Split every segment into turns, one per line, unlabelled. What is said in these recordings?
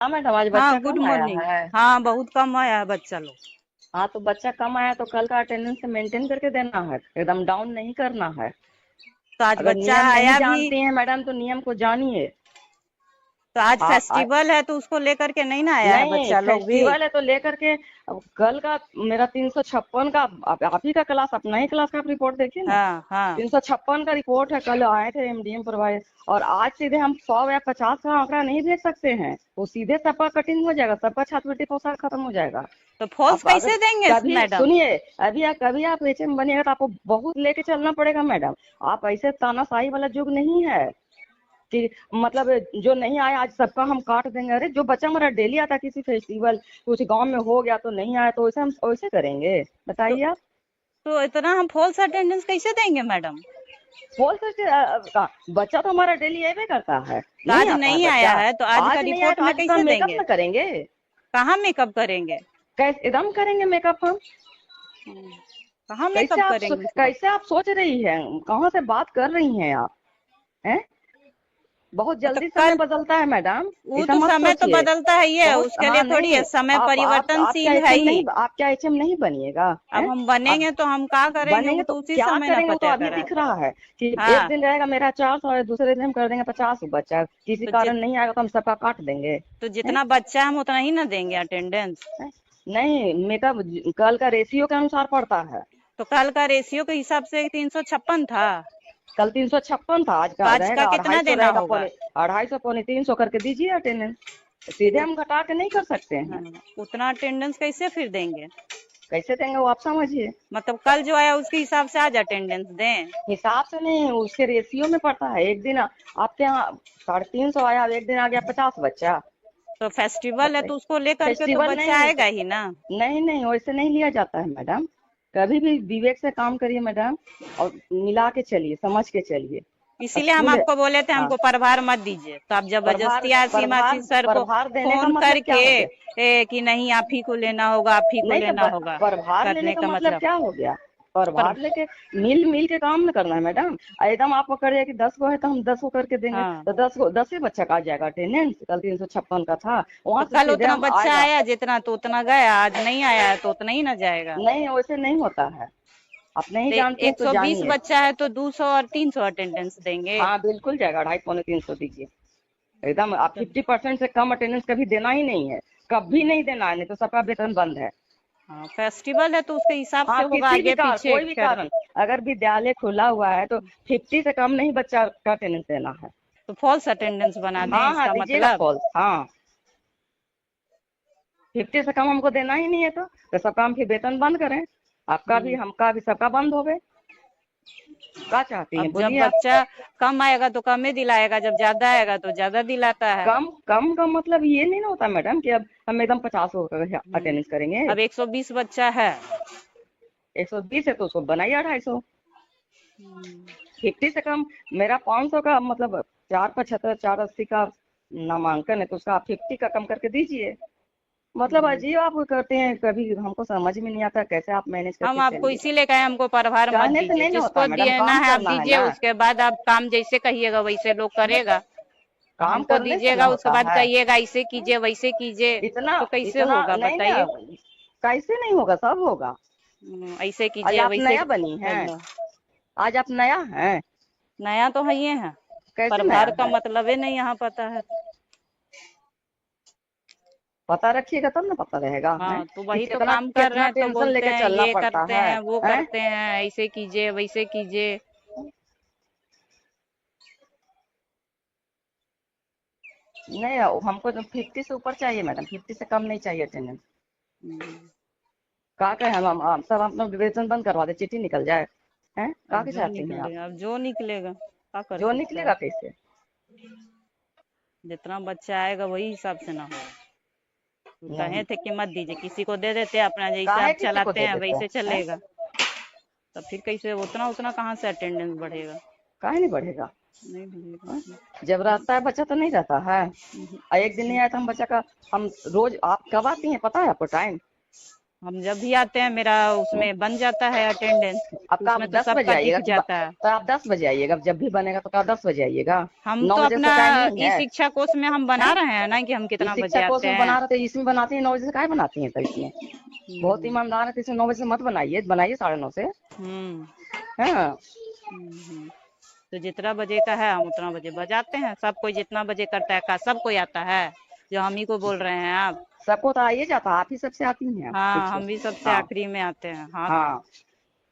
हाँ मैडम, आज
हाँ,
बच्चा
गुड
कम आया
मॉर्निंग।
है।
हाँ, बहुत कम आया है बच्चा लोग।
हाँ तो बच्चा कम आया तो कल का अटेंडेंस मेंटेन करके देना है, एकदम डाउन नहीं करना है।
तो आज
अगर
बच्चा
नियम नहीं
आया भी।
जानती हैं मैडम तो नियम को जानिए।
तो आज
आ,
फेस्टिवल है तो उसको लेकर के नहीं ना आया है
नहीं
बच्चा लोग भी।
फेस्टिवल है तो लेकर के। अब कल का मेरा 356 का आप ही का क्लास, अपना ही क्लास का आप रिपोर्ट देखिए ना।
हाँ हाँ।
356 का रिपोर्ट है, कल आए थे एमडीएम प्रोवाइड। और आज सीधे हम 100 या 50 का आंकड़ा नहीं भेज सकते हैं, वो सीधे सबका कटिंग हो जाएगा, सबका छात्रवृत्ति प्रोत्साहन खत्म हो जाएगा।
तो फॉल्स
आप अगर
कैसे देंगे
कभी
मैडम?
सुनिए, कभी आप एचएम बनिएगा तो आपको बहुत लेके चलना पड़ेगा मैडम। आप ऐसे तानाशाही वाला युग नहीं है कि मतलब जो नहीं आया आज सबका हम काट देंगे। अरे जो बच्चा हमारा डेली आता है किसी फेस्टिवल, कुछ गांव में हो गया तो नहीं आया तो वैसे हम वैसे करेंगे,
तो
बताइए आप।
तो इतना हम फॉल्स अटेंडेंस कैसे देंगे मैडम?
बोल सकते बच्चा तो हमारा डेली आवे करता है।
तो
नहीं
आज
आता है
नहीं आया
बच्चा।
है तो आज का
आज नहीं आया
रिपोर्ट
तो
में
आज उसका
कैसे
मेकअप
देंगे?
न करेंगे।
कहाँ मेकअप करेंगे?
कैसे एकदम करेंगे मेकअप हम।
हम्म, कहाँ मेकअप करेंगे उसको?
कैसे आप सोच रही हैं, कहाँ से बात कर रही हैं आप? हैं? बहुत
तो
जल्दी समय
कल
बदलता है मैडम,
वो
ऐसा
तो
मत
समय तो
सोचिए।
बदलता है, ये
बहुत
उसके लिए
हाँ
थोड़ी है,
नहीं।
समय
आप क्या
परिवर्तनशील है
एचएम नहीं,
ही।
आप क्या एचएम नहीं बनिएगा?
अब
हैं?
हम
आप
बनेंगे तो हम क्या करेंगे,
बनेंगे
वो
तो
तो उसी
क्या
समय ना
करेंगे, वो तो
पता
अभी
करा है।
दिख रहा है कि एक
हाँ।
दिन रहेगा मेरा 400 और दूसरे दिन हम कर देंगे 50 बच्चा, किसी
तो
कारण नहीं आएगा तो हम सबका काट देंगे।
तो
हैं?
जितना बच्चा हम उतना ही ना देंगे अटेंडेंस।
हैं? नहीं, मेरा कल का रेशियो के अनुसार पड़ता है।
तो कल का रेशियो के हिसाब से 356 था।
कल 356 था, आज
तो
का
आज का
रहेगा
कितना
250
देना
रहेगा,
होगा?
पौने 250 पौने 300 करके दीजिए अटेंडेंस। सीधे
तो
हम घटा के नहीं कर सकते
हाँ,
हैं।
उतना अटेंडेंस कैसे फिर देंगे?
कैसे देंगे वो आप समझिए।
मतलब कल जो आया उसके हिसाब से आज अटेंडेंस दें?
हिसाब से नहीं, उसके रेशियो में पड़ता है। एक दिन आपके यहाँ 350 आया, एक दिन आ गया 50 बच्चा।
तो फेस्टिवल है
बताइए।
तो उसको लेकर के तो
फेस्टिवल
बच्चा
नहीं,
आएगा ही ना।
नहीं नहीं वैसे नहीं लिया जाता है मैडम। कभी भी विवेक से काम करिए मैडम, और मिला के चलिए, समझ के चलिए।
इसीलिए हम
स्कूल है।
आपको बोले थे
हाँ।
हमको प्रभार मत दीजिए, तो आप
प्रभार
जबरदस्ती आज सीमा
प्रभार
सर को
प्रभार देने का
फोन
मतलब क्या
करके
हो गया?
कि नहीं आप ही को लेना होगा, आप ही को
नहीं तो
लेना होगा,
प्रभार लेने
करने
का
का
मतलब
मतलब।
क्या हो गया?
पर
प्रभार लेके मिल मिल के काम न करना है मैडम। एकदम आपको करिए कि 10 को है तो हम 10 को करके देंगे,
हाँ,
तो 10 ही बच्चा का आ जाएगा अटेंडेंस। कल 356 का था,
तो
वहां से
कल
सीधे
उतना
हम
बच्चा
आएगा।
आया जितना तो उतना गया, आज नहीं आया है तो उतना ही ना जाएगा।
नहीं वैसे नहीं होता है, आप नहीं
तो
जानती हैं तो
120
जानिए।
बच्चा है तो 200 और 300 अटेंडेंस देंगे।
हाँ बिल्कुल जाएगा, 250 पौने 300 दीजिए। एकदम आप 50% से कम अटेंडेंस कभी देना ही नहीं है, कभी नहीं देना है, नहीं तो सबका वेतन बंद है।
हाँ, फेस्टिवल है तो उसके हिसाब से
हाँ
होगा,
किसी भी
आगे
कारण,
पीछे
कोई भी
कर।
कारण, अगर विद्यालय खुला हुआ है तो 50 से कम नहीं बच्चा का अटेंडेंस देना है।
तो फॉल्स अटेंडेंस बना दें
हाँ हाँ
इसका
दीजिएगा
मतलब।
फॉल्स, हाँ। 50 से कम हमको देना ही नहीं है तो सबका हम फिर वेतन बंद करें। आपका भी,
हम्म,
हमका भी, सबका बंद हो गए। क्या चाहती हैं
अब जब
बोलिए आप?
बच्चा कम आएगा तो कम ही दिलाएगा, जब ज्यादा आएगा तो ज्यादा दिलाता है।
कम कम का मतलब ये नहीं ना होता मैडम कि अब हम एकदम 50 होकर अटेंडेंस करेंगे।
अब 120 बच्चा है।
120 है तो उसको बनाइए 250।
हम्म,
50 से कम, मेरा 500 का मतलब 475 480 का नामांकन है तो उसका आप 50 का कम करके दीजिए। मतलब
हम्म।
अजीब आप करते हैं, कभी हमको समझ में नहीं आता कैसे आप मैनेज
हम
करके
आपको
चलिए।
इसीलिए कहे हमको प्रभार मत
कहने से
दीजिए,
नहीं ना होता
जिसको
मैडम,
देना
काम
है आप
करना है
दीजिए,
ना।
उसके बाद आप काम जैसे कहिएगा वैसे लोग करेगा।
काम
हमको
करने से ना
दीजिएगा उसके
होता
बाद
है।
कहिएगा ऐसे कीजिए वैसे कीजिए,
इतना
तो कैसे
इतना
होगा
नहीं ना,
बताइए।
कैसे नहीं होगा, सब होगा।
ऐसे
आज
कीजिए
आप
वैसे
नया बनी हैं,
हेलो।
आज आप नया हैं।
नया तो है ये है,
कैसे नया
प्रभार का
है?
मतलब ही नहीं यहाँ पता है।
पता रखिएगा तब ना पता रहेगा है
हाँ, तो
कि
वही तो
कितना
काम कर रहे
कितना
हैं तो
टेंशन
बोलते
लेके
हैं
चलना
ये
पड़ता
करते
है।
हैं वो
हैं?
करते हैं, ऐसे कीजिए वैसे कीजिए।
नहीं हमको तो 50 से ऊपर चाहिए मैडम, 50 से कम नहीं चाहिए अटेंडेंस।
हम्म,
का कहे हम सब अपना वेतन बंद करवा दे, चिट्ठी निकल जाए। हैं? का
अब
के
जो
चाहती हैं आप?
निकलेगा, अब जो निकलेगा क्या कर
जो
सकता है।
निकलेगा कैसे?
जितना बच्चा आएगा वही हिसाब से ना होगा। तो कहे
नहीं,
थे कि मत दीजिए, किसी को दे देते, अपना जैसे
काहे
आप
किसी को
चलाते
दे
हैं
देते
वैसे
हैं?
चलेगा। तब फिर कैसे उतना उतना कहाँ से अटेंडेंस बढ़ेगा?
काहे नहीं बढ़ेगा?
नहीं बढ़ेगा।
हैं? जब रहता है बच्चा तो नहीं रहता है। एक दिन नहीं आया था हम बच्चा का, हम रोज, आप कब आती हैं पता है आपको टाइम?
हम जब भी आते हैं मेरा उसमें बन जाता है अटेंडेंस,
आपका आप
उसमें तो
10 बजे
सबका
आइएगा
दिख जाता है।
तो आप 10 बजे आइएगा, जब भी बनेगा तो क्या 10 बजे आइएगा?
हम
9
तो
बजे
अपना
से टाइम नहीं
ई
है?
शिक्षा कोष में हम बना
हैं?
रहे हैं ना कि हम
इस
कितना
शिक्षा
बजे
कोर्स
आते
में
हैं।
बना रहे थे, इसमें बनाती है 9 बजे से, काहे बनाती है तो इसमें? बहुत
हम्म
ईमानदार है तो इसे 9 बजे से मत बनाइए, बनाइए 9:30 से।
हम्म
हाँ,
हम्म। तो जितना बजे का है हम उतना बजे बजाते हैं, सब कोई जितना बजे करता है का सब कोई आता है, जो हम ही को बोल रहे हैं आप।
सबको तो आइए जाता, आप ही सबसे आती हैं
हाँ,
पूछिए।
हम भी सबसे
हाँ
आखिरी में आते हैं। हाँ।
हाँ,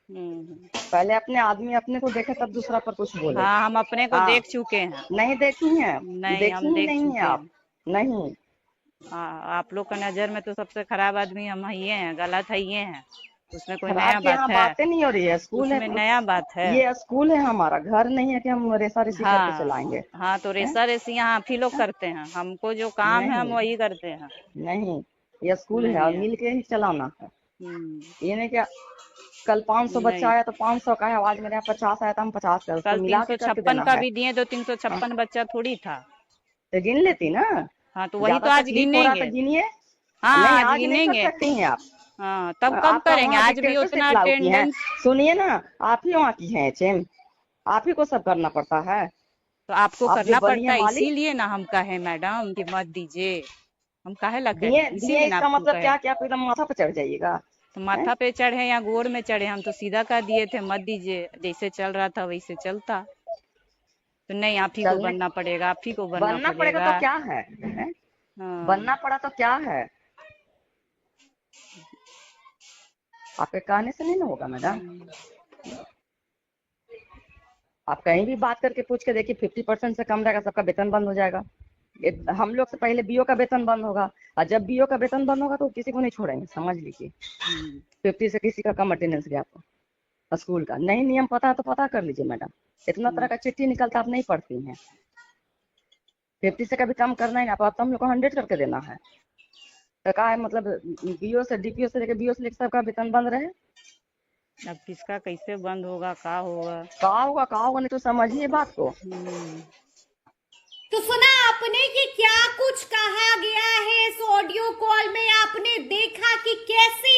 हम्म।
पहले अपने आदमी अपने को देखे तब दूसरा पर कुछ बोले।
हाँ, हम अपने को
हाँ,
देख चुके हैं।
नहीं देखी हैं?
नहीं,
देखी
हम
ही
देख
नहीं है
चुके
आप?
हैं।
नहीं।
हाँ, आप लोग का नजर में तो सबसे खराब आदमी हम ही हैं, गलत है ये हैं। उसमें कोई
खराब
नया
के
बात
यहाँ
है?
बातें नहीं हो रही है, स्कूल है।
उसमें नया बात है?
ये स्कूल है हमारा, घर नहीं है कि हम रेसा रेसी करके
हाँ।
चलाएंगे।
हाँ, तो
हैं?
रेसा रेसी यहाँ आप ही लोग करते हैं, हमको जो काम है हम
नहीं
वही करते हैं।
नहीं, ये स्कूल है
नहीं
और
है।
मिल के ही चलाना है।
हम्म।
ये नहीं क्या कल 500 बच्चा
नहीं,
आया तो 500 का है, आज मेरे यहाँ 50 आया तो हम 50 का, उसको
कल
मिला के करके
356
देना
का
है।
भी दिए तो
हाँ,
356 बच्चा थोड़ी था।
तो गिन लेती ना।
हाँ, तो वही तो
ज्यादा
आज
तकलीफ हो रहा तो
गिनेंगे।
गिनिए।
हाँ,
नहीं,
आज
आज नहीं कर
गिनेंगे।
सकती हैं आप।
हाँ, तब कब
आपका
करेंगे,
वहाँ
आज भी
डिक्टेटरशिप
उतना
लागू की है।
अटेंडेंस।
सुनिए ना, आप ही वहाँ की हैं एचएम, आप ही को सब करना पड़ता है।
तो आपको
आप जो
करना
बनी
पड़ता
है
है,
मालिक,
इसीलिए ना हम कहे मैडम कि मत दीजिए। हम काहे ला
दिए
कहें,
दिए
इसीलिए ना
इसका
आपको
मतलब
कहे।
क्या, क्या आप एकदम माथा पे चढ़ जाइएगा?
तो
हैं?
माथा पे चढ़े या गोड़ में चढ़े, हम तो सीधा कह दिए थे मत दीजिए, जैसे चल रहा था वैसे चलता। तो नहीं, आप ही को
चलने
बनना पड़ेगा, आप ही को बनना
बनना पड़ेगा
पड़ेगा।
तो क्या है? हैं?
हाँ।
बनना पड़ा तो क्या है? आपके कहने से नहीं ना होगा मैडम। आप कहीं भी बात करके पूछ के देखिए, 50% से कम रहेगा सबका वेतन बंद हो जाएगा। हम लोग से पहले बीओ का वेतन बंद होगा, और जब बीओ का वेतन बंद होगा तो किसी को नहीं छोड़ेंगे, समझ लीजिए। 50 से किसी का कम अटेंडेंस गया तो स्कूल का नहीं नियम पता है तो पता कर लीजिए मैडम। इतना तरह का चिट्ठी निकलता, आप नहीं पढ़ती हैं। 50 से कभी कम करना ही ना, तो हम लोग को 100 करके देना है। तो का है मतलब, बीओ से डीपीओ से लेकर बीओ से लेकर सबका वेतन बंद रहे।
अब किसका कैसे बंद होगा, का होगा?
का होगा, नहीं तो समझिए बात को।
तो सुना आपने कि क्या कुछ कहा गया है इस ऑडियो कॉल में। आपने देखा कि कैसे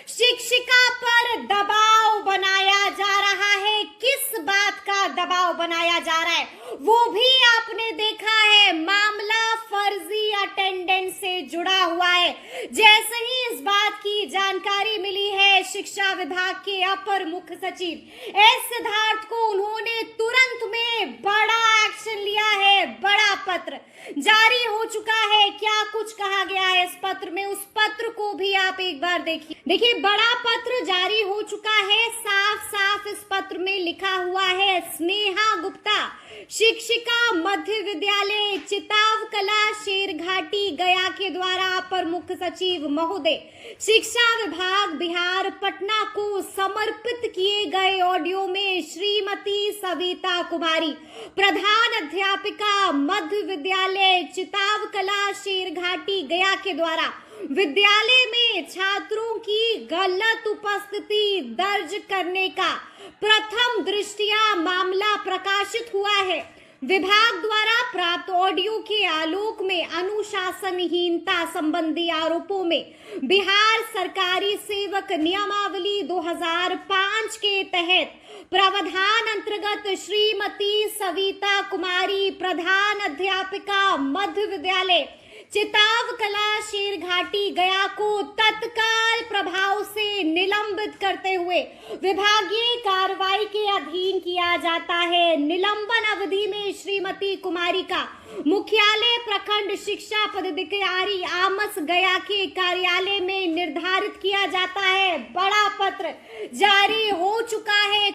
शिक्षिका पर दबाव बनाया जा रहा है, किस बात का दबाव बनाया जा रहा है वो भी आपने देखा है। मामला फर्जी अटेंडेंस से जुड़ा हुआ है। जैसे ही इस बात की जानकारी मिली है शिक्षा विभाग के अपर मुख्य सचिव एस सिद्धार्थ को, उन्होंने तुरंत में बड़ा एक्शन लिया है। बड़ा पत्र जारी हो चुका है। क्या कुछ कहा गया है इस पत्र में, उस पत्र को भी आप एक बार देखिए। बड़ा पत्र जारी हो चुका है। साफ साफ इस पत्र में लिखा हुआ है, स्नेहा गुप्ता, शिक्षिका मध्य विद्यालय चिताव कला शेरघाटी गया के द्वारा अपर मुख्य सचिव महोदय शिक्षा विभाग बिहार पटना को समर्पित किए गए ऑडियो में श्रीमती सविता कुमारी, प्रधान अध्यापिका मध्य विद्यालय चिताव कला शेरघाटी गया के द्वारा विद्यालय में छात्रों की गलत उपस्थिति दर्ज करने का प्रथम दृष्टया मामला प्रकाशित हुआ है। विभाग द्वारा प्राप्त ऑडियो के आलोक में अनुशासनहीनता संबंधी आरोपों में बिहार सरकारी सेवक नियमावली 2005 के तहत प्रावधान अंतर्गत श्रीमती सविता कुमारी, प्रधान अध्यापिका मध्य विद्यालय चिताव कला शेरघाटी गया को तत्काल प्रभाव से निलंबित करते हुए विभागीय कार्रवाई के अधीन किया जाता है। निलंबन अवधि में श्रीमती कुमारी का मुख्यालय प्रखंड शिक्षा पदाधिकारी आमस गया के कार्यालय में निर्धारित किया जाता है। बड़ा पत्र जारी हो चुका है।